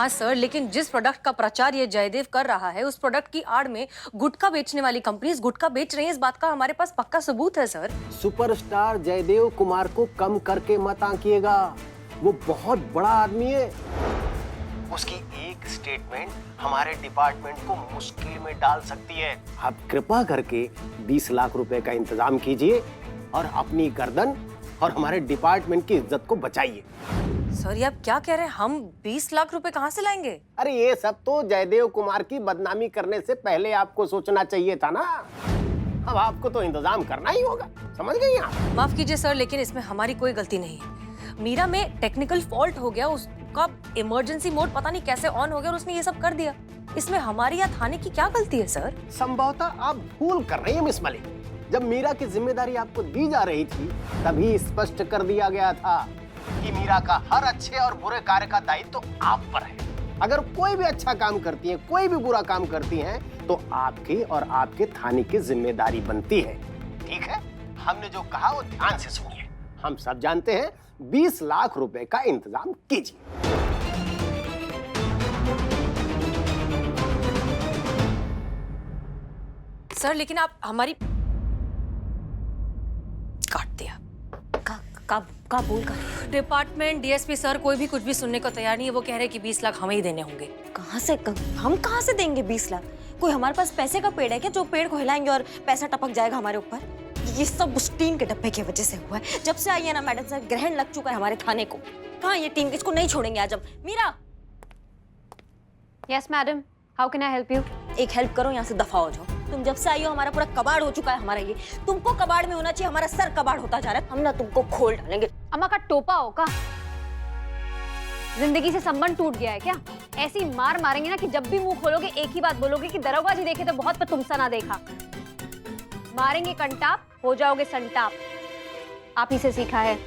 हाँ सर, लेकिन जिस प्रोडक्ट का प्रचार ये जयदेव कर रहा है उस प्रोडक्ट की आड़ में गुटखा बेचने वाली कंपनीज गुटखा बेच रही हैं, इस बात का हमारे पास पक्का सबूत है सर। सुपरस्टार जयदेव कुमार को कम करके मत आंकिएगा, वो बहुत बड़ा आदमी है। उसकी एक स्टेटमेंट हमारे डिपार्टमेंट को मुश्किल में डाल सकती है। आप कृपा करके 20 लाख रुपए का इंतजाम कीजिए और अपनी गर्दन और हमारे डिपार्टमेंट की इज्जत को बचाइए। सर ये आप क्या कह रहे हैं? हम 20 लाख रुपए कहाँ से लाएंगे? अरे ये सब तो जयदेव कुमार की बदनामी करने से पहले आपको सोचना चाहिए था ना। अब आपको तो इंतजाम करना ही होगा, समझ गई आप? माफ कीजिए सर, लेकिन इसमें हमारी कोई गलती नहीं है। मीरा में टेक्निकल फॉल्ट हो गया, उसका इमरजेंसी मोड पता नहीं कैसे ऑन हो गया और उसने ये सब कर दिया। इसमें हमारी या थाने की क्या गलती है सर? संभवतः आप भूल कर रही हैं मिस मलिक। जब मीरा की जिम्मेदारी आपको दी जा रही थी तभी स्पष्ट कर दिया गया था कि मीरा का हर अच्छे और बुरे कार्य का दायित्व तो आप पर है। अगर कोई भी अच्छा काम करती है, कोई भी बुरा काम करती है, तो आपकी और आपके थाने की जिम्मेदारी बनती है। ठीक है, हमने जो कहा वो ध्यान से सुनिए। हम सब जानते हैं 20 लाख रुपए का इंतजाम कीजिए। सर लेकिन आप हमारी काट दिया। का बोल कर? डिपार्टमेंट डीएसपी सर कोई भी कुछ भी सुनने को तैयार नहीं है। वो कह रहे हैं कि 20 लाख हमें ही देने होंगे। हम कहाँ से देंगे 20 लाख? कोई हमारे पास पैसे का पेड़ है क्या जो पेड़ को हिलाएंगे और पैसा टपक जाएगा हमारे ऊपर? ये सब उस टीम के डब्बे की वजह से हुआ है। जब से आई है ना मैडम सर, ग्रहण लग चुका है हमारे थाने को। कहाँ ये टीम? इसको नहीं छोड़ेंगे आज हम। Meera. Yes madam, how can I help you? एक हेल्प करो, यहाँ से दफा हो जाओ। तुम जब से आई हो हमारा पूरा कबाड़ हो चुका है। हमारा ये तुमको कबाड़ में होना चाहिए, हमारा सर कबाड़ होता जा रहा है। हम ना तुमको खोल डालेंगे। अम्मा का टोपा हो का? जिंदगी से संबंध टूट गया है क्या? ऐसी मार मारेंगे ना कि जब भी मुंह खोलोगे एक ही बात बोलोगे कि दरोगा जी देखे तो बहुत पर तुमसा ना देखा। मारेंगे कंटाप, हो जाओगे संटाप। आप ही से सीखा है।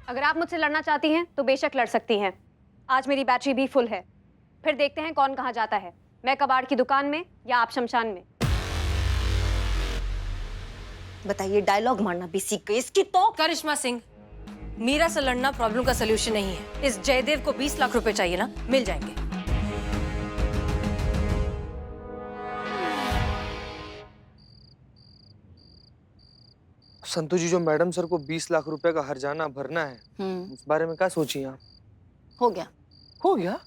अगर आप मुझसे लड़ना चाहती हैं तो बेशक लड़ सकती हैं। आज मेरी बैटरी भी फुल है। फिर देखते हैं कौन कहाँ जाता है, मैं कबाड़ की दुकान में या आप शमशान में। बताइए, डायलॉग मारना भी सीख गई इसकी तो। करिश्मा सिंह, मीरा से लड़ना प्रॉब्लम का सलूशन नहीं है। इस जयदेव को 20 लाख रुपए चाहिए ना, मिल जाएंगे। संतु जी, जो मैडम सर को 20 लाख रुपए का हर्जाना भरना है, उस बारे में क्या सोची आप? हो गया। हो गया?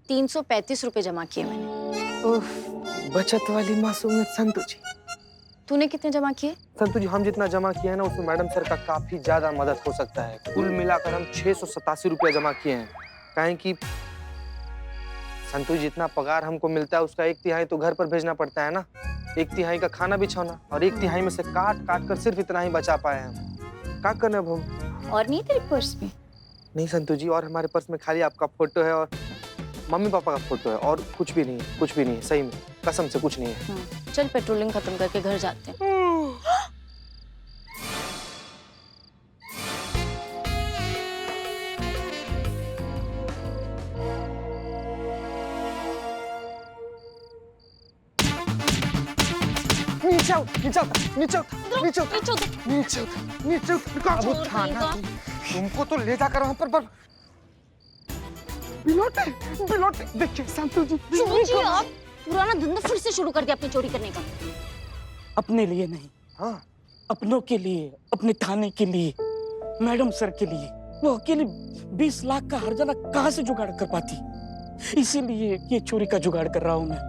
335 रुपए जमा किए मैंने। उफ, बचत वाली मासूमियत संतु जी। तूने कितने जमा किए? संतु जी, हम जितना जमा किया है ना उसमें मैडम सर का काफी ज्यादा मदद हो सकता है। कुल मिलाकर हम 687 रुपया जमा किए हैं। काहे कि संतु जी, जितना पगार हमको मिलता है उसका 1/3 तो घर पर भेजना पड़ता है ना। 1/3 का खाना बिछाना और 1/3 में से काट काट कर सिर्फ इतना ही बचा पाए हम। क्या करना अब हम? और नहीं तेरे पर्स में? नहीं संतु जी, और हमारे पर्स में खाली आपका फोटो है और मम्मी पापा का फोटो है, और कुछ भी नहीं है। कुछ भी नहीं है, सही में कसम से कुछ नहीं है। चल पेट्रोलिंग खत्म करके घर जाते हैं। नीचे तुमको तो ले जाकर वहां पर पिलोटे देखिए संतु जी। आप पुराना धंधा फिर से शुरू कर दिया अपनी चोरी करने का। अपने लिए नहीं, हाँ, अपनों के लिए, अपने थाने के लिए, मैडम सर के लिए। वो अकेले 20 लाख का हर्जाना कहाँ से जुगाड़ कर पाती? इसीलिए ये चोरी का जुगाड़ कर रहा हूँ मैं।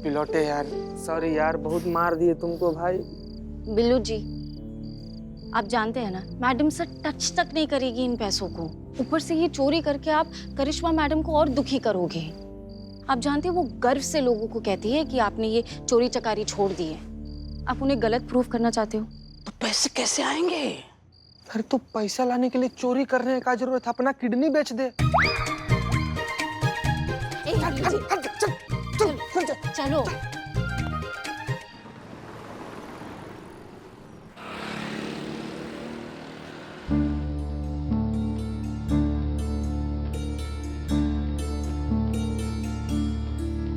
पिलोटे यार, सॉरी यार, बहुत मार दिए तुमको भाई। बिल्लू जी, आप जानते हैं ना मैडम सर टच तक नहीं करेगी इन पैसों को। ऊपर से ये चोरी करके आप करिश्मा मैडम को और दुखी करोगे। आप जानते हैं वो गर्व से लोगों को कहती है कि आपने ये चोरी चकारी छोड़ दी है। आप उन्हें गलत प्रूफ करना चाहते हो। तो पैसे कैसे आएंगे? अरे तो पैसा लाने के लिए चोरी करने का जरूरत है? अपना किडनी बेच दे। चलो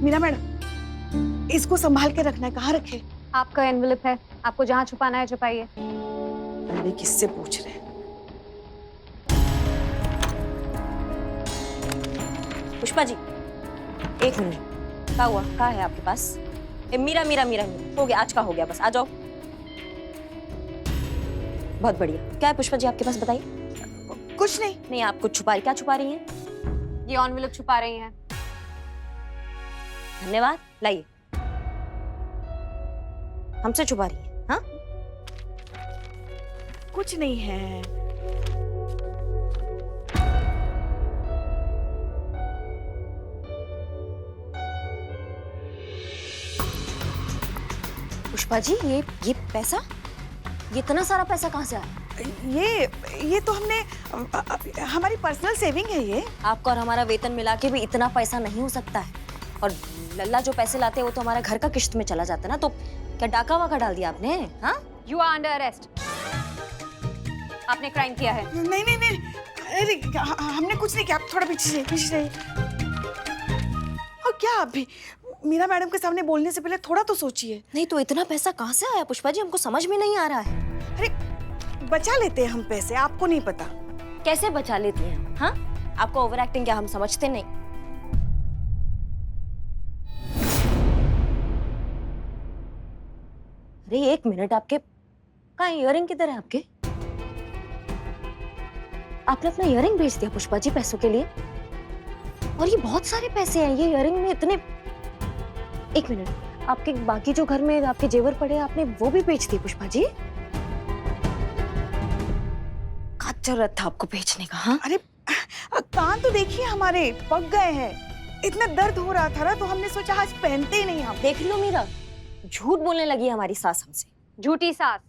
मीरा मैडम, इसको संभाल के रखना है। कहाँ रखे? आपका एनवेलप है, आपको जहाँ छुपाना है छुपाइए। अरे किससे पूछ रहे हैं? पुष्पा जी, एक मिनट। क्या हुआ? क्या है आपके पास? मीरा मीरा मीरा मीरा, हो गया, आज का हो गया, बस आ जाओ। बहुत बढ़िया। क्या है पुष्पा जी आपके पास, बताइए। कुछ नहीं। नहीं, आप कुछ छुपा रही, क्या छुपा रही हैं? ये एनवेलप छुपा रही हैं। धन्यवाद, लाइए। हमसे छुपा रही है? हाँ, कुछ नहीं है। पुष्पा जी, ये पैसा, ये इतना सारा पैसा कहाँ से आया? ये तो हमने हमारी पर्सनल सेविंग है ये। आपका और हमारा वेतन मिला के भी इतना पैसा नहीं हो सकता है। और लल्ला जो पैसे लाते हैं वो तो हमारा घर का किश्त में चला जाता है ना। तो क्या डाका वाका डाल दिया आपने? हाँ, यू आर अंडर अरेस्ट। आपने क्राइम किया है। नहीं नहीं नहीं, अरे हमने कुछ नहीं किया। आप थोड़ा पीछे रहिए। और क्या आप भी मीरा मैडम के सामने बोलने से पहले थोड़ा तो सोचिए। नहीं तो इतना पैसा कहाँ से आया पुष्पा जी, हमको समझ में नहीं आ रहा है। अरे बचा लेते हैं हम पैसे, आपको नहीं पता। कैसे बचा लेती हैं? हाँ, आपको ओवर एक्टिंग क्या हम समझते नहीं। अरे एक मिनट, आपके कहाँ इयररिंग किधर है आपके? आपने अपना इयररिंग बेच दिया पुष्पा जी पैसों के लिए? और ये बहुत सारे पैसे हैं, ये इयररिंग में इतने। एक मिनट, आपके बाकी जो घर में आपके जेवर पड़े हैं, आपने वो भी बेच दिए पुष्पा जी? क्या जरूरत था आपको बेचने का? हाँ, अरे कान तो देखिए हमारे पक गए हैं। इतना दर्द हो रहा था ना, तो हमने सोचा आज पहनते ही नहीं हम। देख लो मीरा, झूठ बोलने लगी है हमारी सास हमसे। झूठी सास।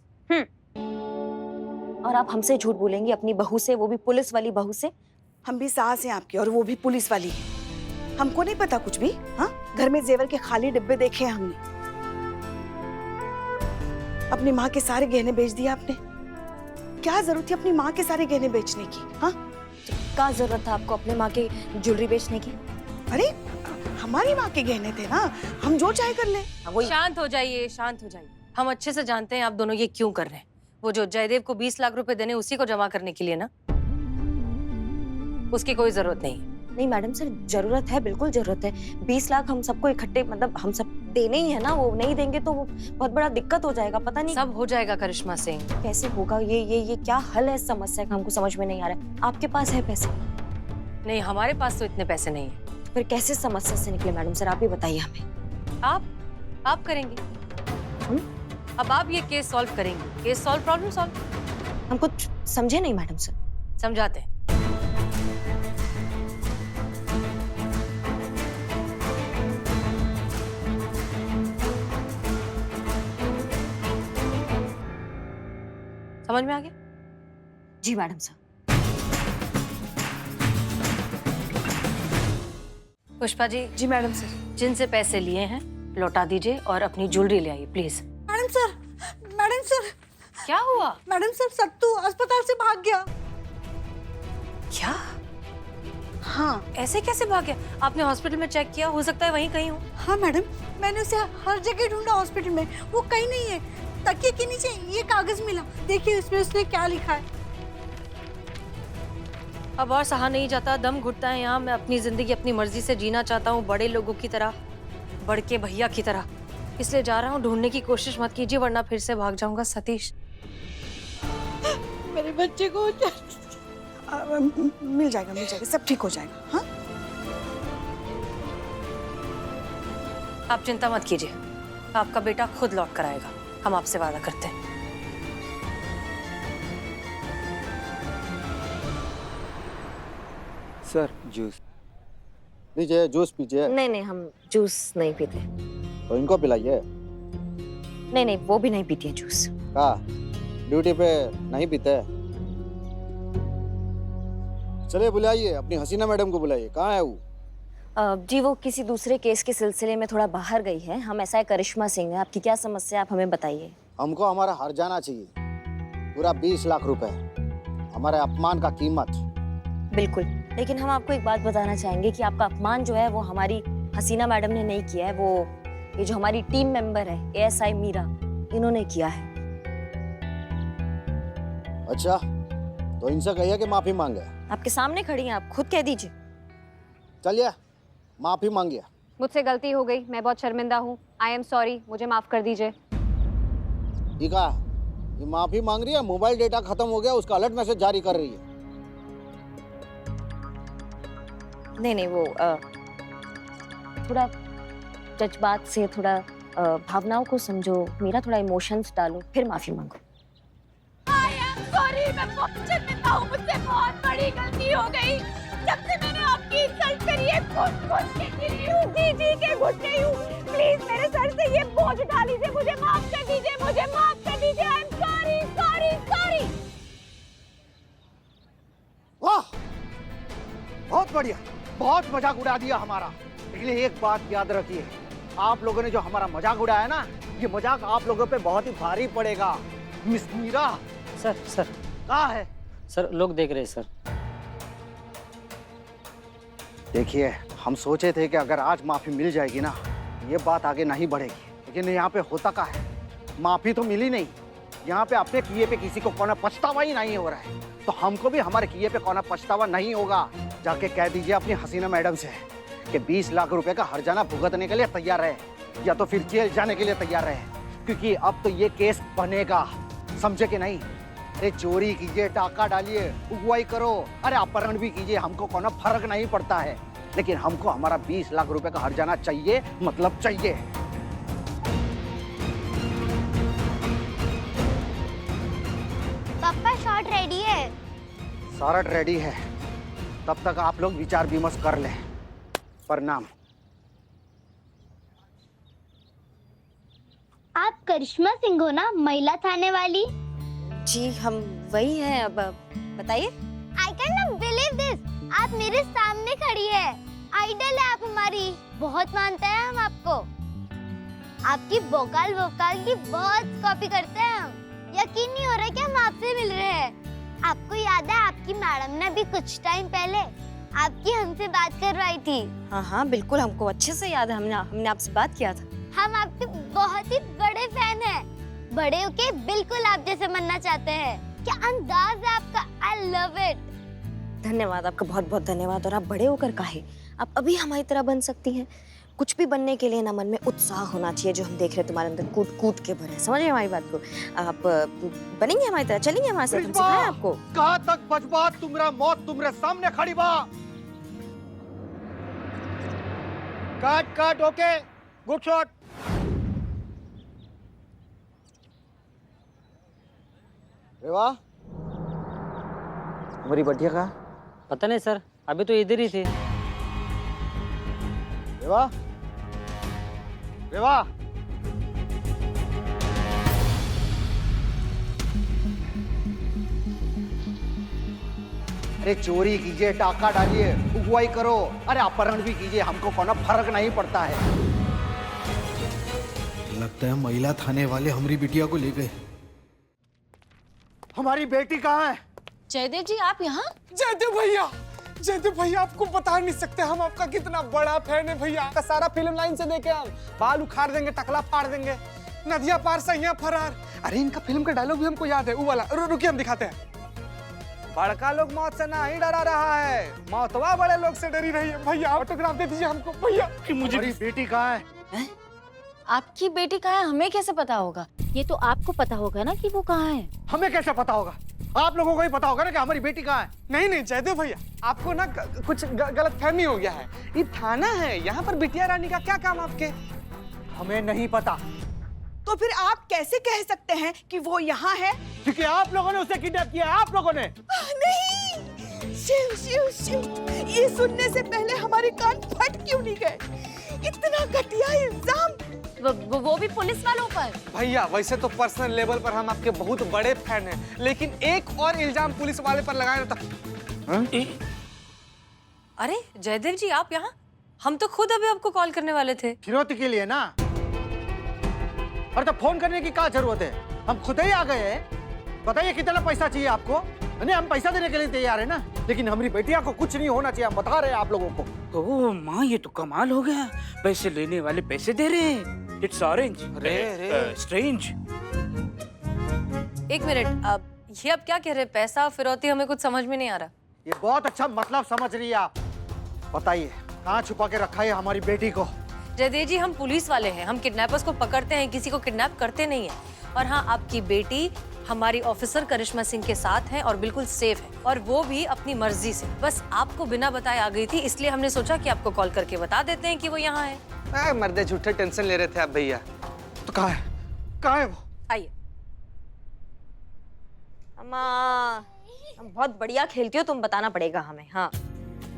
और आप हमसे झूठ बोलेंगी अपनी बहू से, वो भी पुलिस वाली बहू से? हम भी सास हैं आपकी, और वो भी पुलिस वाली है। हमको नहीं पता कुछ भी। हाँ, घर में जेवर के खाली डिब्बे देखे हैं हमने। अपनी माँ के सारे गहने बेच दिए आपने। क्या जरूरत थी अपनी माँ के सारे गहने बेचने की? हाँ, क्या जरूरत था आपको अपने माँ की ज्वेलरी बेचने की? अरे हमारी माँ के गहने थे ना, हम जो चाहे कर ले। शांत हो जाइए, शांत हो जाइए। हम अच्छे से जानते हैं आप दोनों ये क्यों कर रहे हैं। वो जो जयदेव को 20 लाख रुपए देने, उसी को जमा करने के लिए ना? उसकी कोई जरूरत नहीं। नहीं मैडम सर, जरूरत है, बिल्कुल जरूरत है। 20 लाख हम सबको इकट्ठे, मतलब हम सब देने ही है ना। वो नहीं देंगे तो वो बहुत बड़ा दिक्कत हो जाएगा। पता नहीं सब हो जाएगा करिश्मा सिंह। कैसे होगा ये क्या हल है इस समस्या का, हमको समझ में नहीं आ रहा है। आपके पास है पैसे? नहीं, हमारे पास तो इतने पैसे नहीं है। फिर कैसे समस्या से निकले मैडम सर, आप ही बताइए हमें। आप करेंगे? अब आप ये केस सॉल्व करेंगे। Case solve, problem solve. हम कुछ समझे नहीं मैडम सर। समझाते हैं। समझ में आ गया? जी मैडम सर। पुष्पा जी। जी मैडम सर। जिनसे पैसे लिए हैं लौटा दीजिए और अपनी ज्वेलरी ले आइए please. Madam sir, madam sir, क्या हुआ? मैडम सर, सत्तू अस्पताल से भाग गया। क्या? हाँ। ऐसे कैसे भाग गया? आपने हॉस्पिटल में चेक किया? हो सकता है वहीं कहीं हो। हाँ मैडम, मैंने उसे हर जगह ढूंढा हॉस्पिटल में, वो कहीं नहीं है। तकिए के नीचे ये कागज मिला, देखिए इसमें उसने क्या लिखा है। अब और सहा नहीं जाता, दम घुटता है यहाँ। मैं अपनी जिंदगी अपनी मर्जी से जीना चाहता हूँ, बड़े लोगों की तरह, बड़के भैया की तरह। इसलिए जा रहा हूँ। ढूंढने की कोशिश मत कीजिए वरना फिर से भाग जाऊंगा। सतीश, मेरे बच्चे को मिल जाएगा, सब ठीक हो जाएगा। हाँ, आप चिंता मत कीजिए, आपका बेटा खुद लौट कर आएगा। हम आपसे वादा करते हैं। Sir juice. लीजिए जूस पीजिए। नहीं, हम जूस नहीं पीते। तो इनको पिलाइए। नहीं, वो भी नहीं पीती है जूस। का ड्यूटी पे नहीं पीते? चलिए बुलाइए, अपनी हसीना मैडम को बुलाइए। कहाँ है वो? जी वो किसी दूसरे केस के सिलसिले में थोड़ा बाहर गई है। हम ऐसा है करिश्मा सिंह है। आपकी क्या समस्या है, आप हमें बताइए। हमको हमारा हर जाना चाहिए, पूरा 20 लाख रुपए, हमारे अपमान का कीमत। बिल्कुल, लेकिन हम आपको एक बात बताना चाहेंगे कि आपका अपमान जो है वो हमारी हसीना मैडम ने नहीं किया है, वो ये जो हमारी टीम मेंबर है ASI मीरा, इन्होंने किया है। अच्छा, तो इनसे कहिए कि माफी मांगे। आपके सामने खड़ी हैं, आप खुद कह दीजिए। चलिए माफी मांगिए। मुझसे गलती हो गई, मैं बहुत शर्मिंदा हूँ। आई एम सॉरी, मुझे माफ कर दीजिए। ठीक है, ये माफी मांग रही है, मोबाइल डेटा खत्म हो गया उसका अलर्ट मैसेज जारी कर रही है। नहीं वो थोड़ा जज्बात से, थोड़ा भावनाओं को समझो मीरा, थोड़ा इमोशंस डालो, फिर माफी मांगो। सॉरी, मैं बहुत शर्मिंदा हूँ, मुझसे बहुत बड़ी गलती हो गई। जब से मैंने आपकी इंसल्ट करी है, घुट के गिरी हूँ, जी के घुट गई हूँ। प्लीज मेरे सर से ये बोझ उठा लीजिए, मुझे माफ कर दीजिए, मुझे माफ कर दीजिए। I am sorry sorry sorry. वाह, बहुत बढ़िया, बहुत मजाक उड़ा दिया हमारा। लेकिन एक बात याद रखिए, आप लोगों ने जो हमारा मजाक उड़ाया ना, ये मजाक आप लोगों पे बहुत ही भारी पड़ेगा। मिस मीरा। सर कहाँ है? सर लोग देख रहे हैं सर। देखिए, हम सोचे थे कि अगर आज माफी मिल जाएगी ना, ये बात आगे नहीं बढ़ेगी। लेकिन यहाँ पे होता क्या है, माफी तो मिली नहीं, यहाँ पे अपने किए पे किसी को कोना पछतावा ही नहीं हो रहा है। तो हमको भी हमारे किए पे कोना पछतावा नहीं होगा। जाके कह दीजिए अपनी हसीना मैडम से कि 20 लाख रुपए का हर्जाना भुगतने के लिए तैयार रहे, या तो फिर जेल जाने के लिए तैयार रहे, क्योंकि अब तो ये केस बनेगा, समझे कि नहीं? अरे चोरी कीजिए, डाका डालिए, अगुवाई करो, अरे अपहरण भी कीजिए, हमको कोई फर्क नहीं पड़ता है। लेकिन हमको हमारा 20 लाख रुपए का हर्जाना चाहिए, मतलब चाहिए। पापा शॉट रेडी है। सारा रेडी है, तब तक आप लोग विचार विमर्श कर लें। प्रणाम। आप करिश्मा सिंह हो ना, महिला थाने वाली? जी हम वही हैं। अब बताइए। I can not believe this, आप मेरे सामने खड़ी है। आइडल है आप हमारी, बहुत मानते हैं हम आपको। आपकी वोकल की बहुत कॉपी करते हैं हम। यकीन नहीं हो रहा कि हम आपसे मिल रहे हैं। आपको याद है, आपकी मैडम ने भी कुछ टाइम पहले आपकी हमसे बात करवाई थी। हाँ बिल्कुल, हमको अच्छे से याद है, हमने आपसे बात किया था। हम आपके बहुत ही बड़े फैन हैं। बड़े होके बिल्कुल आप जैसे बनना चाहते हैं। क्या अंदाज है आपका, आई लव इट। धन्यवाद, आपका बहुत बहुत धन्यवाद। और आप बड़े होकर काहे, आप अभी हमारी तरह बन सकती हैं। कुछ भी बनने के लिए ना मन में उत्साह होना चाहिए, जो हम देख रहे हैं तुम्हारे अंदर कूट कूट के भरे। समझिए हमारी बात को, आप बनेंगे हमारी तरह, चलेंगे हमारे साथ, हम सिखाएं आपको। कहाँ तक बचबा, तुमरा मौत तुमरे सामने खड़ी बा। काट ओके, गुड शॉट। रेवा, हमारी बढ़िया कहाँ? पता नहीं सर, अभी तो इधर ही थे। रेवा, रेवा, अरे चोरी कीजिए, डाका डालिए, अगुवाई करो, अरे अपहरण भी कीजिए, हमको कोई फर्क नहीं पड़ता है। लगता है महिला थाने वाले हमारी बिटिया को ले गए। हमारी बेटी कहाँ है? जयदेव जी, आप यहाँ? जयदेव भैया आपको बता नहीं सकते हम आपका कितना बड़ा फैन है भैया। का सारा फिल्म लाइन से देखे हम, बाल उखाड़ देंगे, टकला फाड़ देंगे, नदिया पार सैया फरार। अरे इनका फिल्म का डायलॉग भी हमको याद है, वो वाला। रुकिए हम दिखाते हैं। बड़का लोग मौत से नहीं डरा रहा है, मौतवा बड़े लोग से डरी रही है। भैया ऑटोग्राफ दे दीजिए हमको भैया। मुझे बेटी कहाँ है? आपकी बेटी कहाँ है, हमें कैसे पता होगा? ये तो आपको पता होगा ना कि वो कहाँ है। हमें कैसे पता होगा? आप लोगों को ही पता होगा ना कि हमारी बेटी कहाँ है। नहीं जयदेव भैया, आपको ना कुछ गलत फहमी हो गया है। ये थाना है, यहाँ पर बिटिया रानी का क्या काम आपके? हमें नहीं पता। तो फिर आप कैसे कह सकते हैं कि वो यहाँ है? क्योंकि आप लोगों ने उसे किडनैप किया है, आप लोगों ने। नहीं, शिव शिव शिव, ये सुनने से पहले हमारे कान फट क्यों नहीं गए? इतना घटिया इल्जाम, वो भी पुलिस वालों पर। भैया वैसे तो पर्सनल लेवल पर हम आपके बहुत बड़े फैन हैं, लेकिन एक और इल्जाम पुलिस वाले पर लगाया था। अरे जयदेव जी, आप यहाँ? हम तो खुद अभी आपको कॉल करने वाले थे। फिरौती के लिए ना? और तो फोन करने की क्या जरूरत है, हम खुद ही आ गए हैं। बताइए कितना पैसा चाहिए आपको? नहीं, हम पैसा देने के लिए तैयार है ना, लेकिन हमारी बेटिया को कुछ नहीं होना चाहिए, हम बता रहे हैं आप लोगों को। ओह माँ, ये तो कमाल हो गया, पैसे लेने वाले पैसे दे रहे हैं। It's orange, strange. एक मिनट, ये अब क्या कह रहे हैं? पैसा फिरौती, हमें कुछ समझ में नहीं आ रहा। ये बहुत अच्छा मतलब समझ रही है आप। बताइए कहाँ छुपा के रखा है हमारी बेटी को? जयदेव जी, हम पुलिस वाले हैं, हम किडनैपर्स को पकड़ते हैं, किसी को किडनैप करते नहीं हैं। और हाँ, आपकी बेटी हमारी ऑफिसर करिश्मा सिंह के साथ है और बिल्कुल सेफ है, और वो भी अपनी मर्जी से। बस आपको बिना बताए आ गई थी, इसलिए हमने सोचा कि आपको कॉल करके बता देते हैं कि वो यहाँ है। मर्दे झूठे टेंशन ले रहे थे आप भैया। तो कहाँ है? कहाँ है वो? आइए। अम्मा, हम बहुत बढ़िया खेलती हो, तुम बताना पड़ेगा हमें। हाँ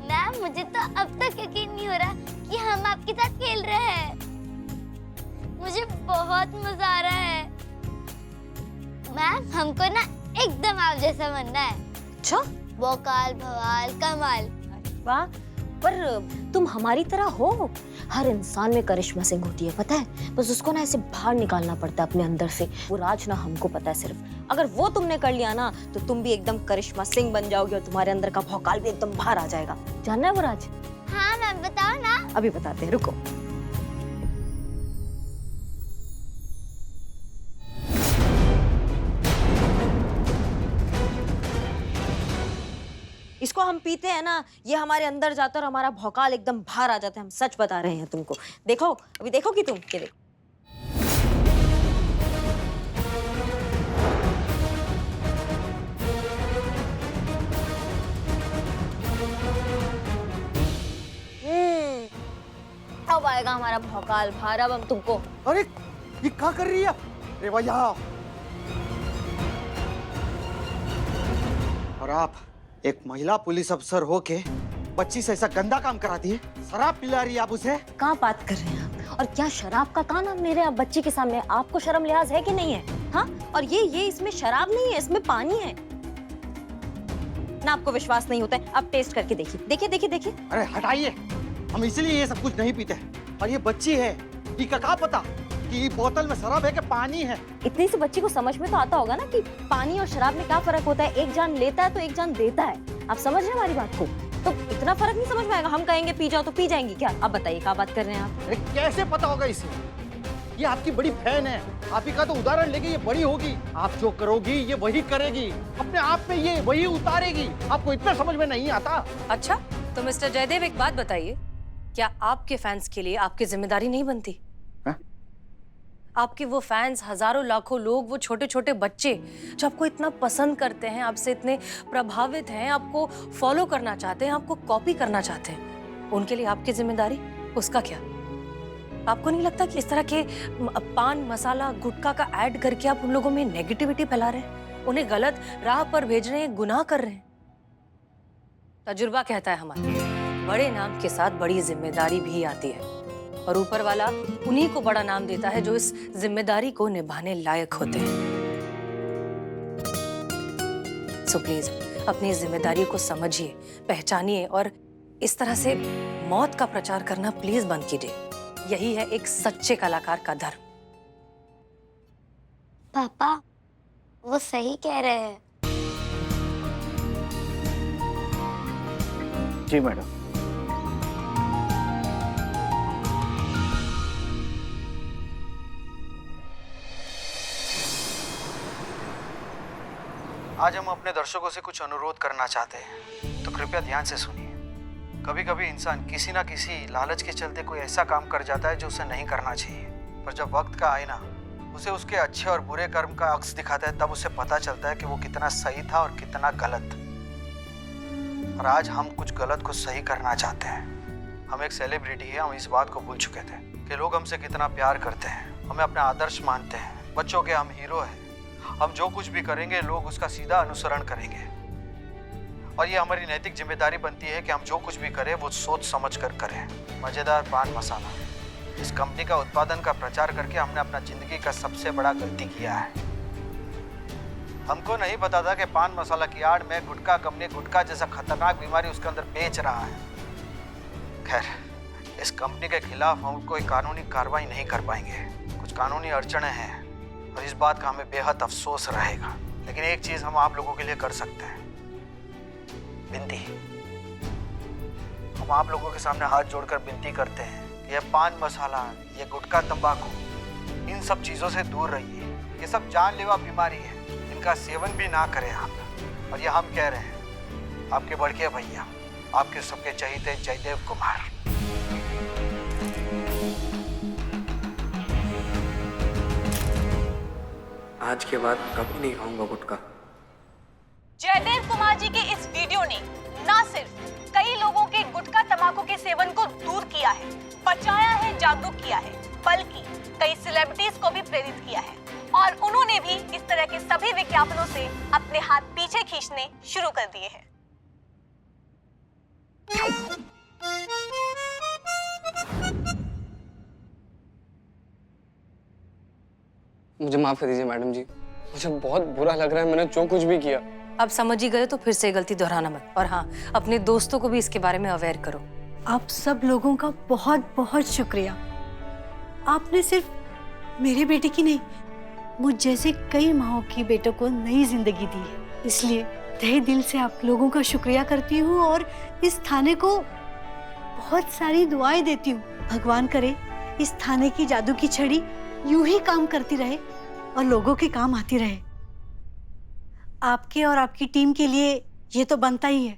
मैम, मुझे तो अब तक यकीन नहीं हो रहा कि हम आपके साथ खेल रहे हैं। मुझे बहुत मजा आ रहा है। मैम, हमको ना एकदम आप जैसा बनना है। अच्छा, भोकाल भवाल कमाल। वाह, पर तुम हमारी तरह हो। हर इंसान में करिश्मा सिंह होती है, पता है? बस उसको ना ऐसे बाहर निकालना पड़ता है अपने अंदर से। वो राज ना हमको पता है सिर्फ। अगर वो तुमने कर लिया ना, तो तुम भी एकदम करिश्मा सिंह बन जाओगे और तुम्हारे अंदर का भौकाल भी एकदम बाहर आ जाएगा। जानना है वो राज? हाँ मैम, बताओ ना। अभी बताते हैं, रुको। इसको हम पीते हैं ना, ये हमारे अंदर जाता है और हमारा भौकाल एकदम बाहर आ जाता है। हम सच बता रहे हैं तुमको। देखो, अभी देखो कि तुम ये देखो। अब आएगा हमारा भौकाल बाहर। अब हम तुमको। अरे ये क्या कर रही है? अरे भैया, और आप एक महिला पुलिस अफसर होके बच्ची से ऐसा गंदा काम कराती है? शराब पिला रही है आप उसे? कहाँ बात कर रहे हैं आप? और क्या शराब का कहा नाम ले रहे हैं आप बच्ची के सामने? आपको शर्म लिहाज है कि नहीं है? हाँ, और ये इसमें शराब नहीं है, इसमें पानी है ना। आपको विश्वास नहीं होता है? अब टेस्ट करके देखिए, देखिए देखिए देखिए। अरे हटाइए, हम इसलिए ये सब कुछ नहीं पीते हैं। और ये बच्ची है, ये क्या पता कि बोतल में शराब है कि पानी है? इतनी सी बच्ची को समझ में तो आता होगा ना कि पानी और शराब में क्या फर्क होता है। एक जान लेता है तो एक जान देता है। आप समझ रहे हैं हमारी बात को? तो इतना फर्क नहीं समझ में आएगा। हम कहेंगे पी जाओ तो पी जाएंगी क्या? अब बताइए क्या बात कर रहे हैं आप? अरे कैसे पता होगा इसे? ये आपकी बड़ी बहन है, आप ही का तो उदाहरण लेके ये बड़ी होगी। आप जो करोगी ये वही करेगी, अपने आप में ये वही उतारेगी। आपको इतना समझ में नहीं आता? अच्छा, तो मिस्टर जयदेव, एक बात बताइए, क्या आपके फैंस के लिए आपकी जिम्मेदारी नहीं बनती? आपके वो फैंस, हजारों लाखों लोग, वो छोटे छोटे बच्चे जो आपको इतना पसंद करते हैं, आपसे इतने प्रभावित हैं, आपको फॉलो करना चाहते हैं, आपको कॉपी करना चाहते हैं, उनके लिए आपकी जिम्मेदारी, उसका क्या? आपको नहीं लगता कि इस तरह के पान मसाला गुटखा का ऐड करके आप उन लोगों में नेगेटिविटी फैला रहे हैं, उन्हें गलत राह पर भेज रहे हैं, गुनाह कर रहे हैं? तजुर्बा कहता है हमारा, बड़े नाम के साथ बड़ी जिम्मेदारी भी आती है, और ऊपर वाला उन्हीं को बड़ा नाम देता है जो इस जिम्मेदारी को निभाने लायक होते हैं। सो प्लीज अपनी जिम्मेदारी को समझिए, पहचानिए, और इस तरह से मौत का प्रचार करना प्लीज बंद कीजिए। यही है एक सच्चे कलाकार का धर्म। पापा, वो सही कह रहे हैं। जी मैडम। आज हम अपने दर्शकों से कुछ अनुरोध करना चाहते हैं, तो कृपया ध्यान से सुनिए। कभी कभी इंसान किसी ना किसी लालच के चलते कोई ऐसा काम कर जाता है जो उसे नहीं करना चाहिए, पर जब वक्त का आए ना, उसे उसके अच्छे और बुरे कर्म का अक्स दिखाता है, तब उसे पता चलता है कि वो कितना सही था और कितना गलत। और आज हम कुछ गलत को सही करना चाहते हैं। हम एक सेलिब्रिटी है, हम इस बात को भूल चुके थे कि लोग हमसे कितना प्यार करते हैं, हमें अपना आदर्श मानते हैं। बच्चों के हम हीरो हैं। हम जो कुछ भी करेंगे लोग उसका सीधा अनुसरण करेंगे, और ये हमारी नैतिक जिम्मेदारी बनती है कि हम जो कुछ भी करें वो सोच समझ कर करें। मज़ेदार पान मसाला, इस कंपनी का उत्पादन का प्रचार करके हमने अपना जिंदगी का सबसे बड़ा गलती किया है। हमको नहीं पता था कि पान मसाला की आड़ में गुटखा कंपनी गुटखा जैसा खतरनाक बीमारी उसके अंदर बेच रहा है। खैर, इस कंपनी के खिलाफ हम कोई कानूनी कार्रवाई नहीं कर पाएंगे। कुछ कानूनी अड़चनें हैं और इस बात का हमें बेहद अफसोस रहेगा, लेकिन एक चीज हम आप लोगों के लिए कर सकते हैं, विनती। हम आप लोगों के सामने हाथ जोड़कर विनती करते हैं कि ये पान मसाला, ये गुटखा, तंबाकू, इन सब चीज़ों से दूर रहिए। ये सब जानलेवा बीमारी है, इनका सेवन भी ना करें आप। और ये हम कह रहे हैं आपके बड़के भैया, आपके सबके चहीते जयदेव कुमार। आज के बाद कभी नहीं खाऊंगा गुटखा। जयदेव कुमार जी के इस वीडियो ने न सिर्फ कई लोगों के गुटखा तंबाकू के सेवन को दूर किया है, बचाया है, जागरूक किया है, बल्कि कई सेलिब्रिटीज को भी प्रेरित किया है और उन्होंने भी इस तरह के सभी विज्ञापनों से अपने हाथ पीछे खींचने शुरू कर दिए हैं। मुझे माफ कर दीजिए मैडम जी, मुझे बहुत बुरा लग रहा है, मैंने जो कुछ भी किया। अब समझ ही गए तो फिर से गलती दोहराना मत, और हाँ, अपने दोस्तों को भी इसके बारे में अवेयर करो। आप सब लोगों का बहुत बहुत शुक्रिया। आपने सिर्फ मेरे बेटे की नहीं, मुझ जैसे कई माँओं की बेटों को नई जिंदगी दी है। इसलिए तहे दिल से आप लोगों का शुक्रिया करती हूँ और इस थाने को बहुत सारी दुआएं देती हूँ। भगवान करे इस थाने की जादू की छड़ी यूं ही काम करती रहे और लोगों के काम आती रहे। आपके और आपकी टीम के लिए ये तो बनता ही है।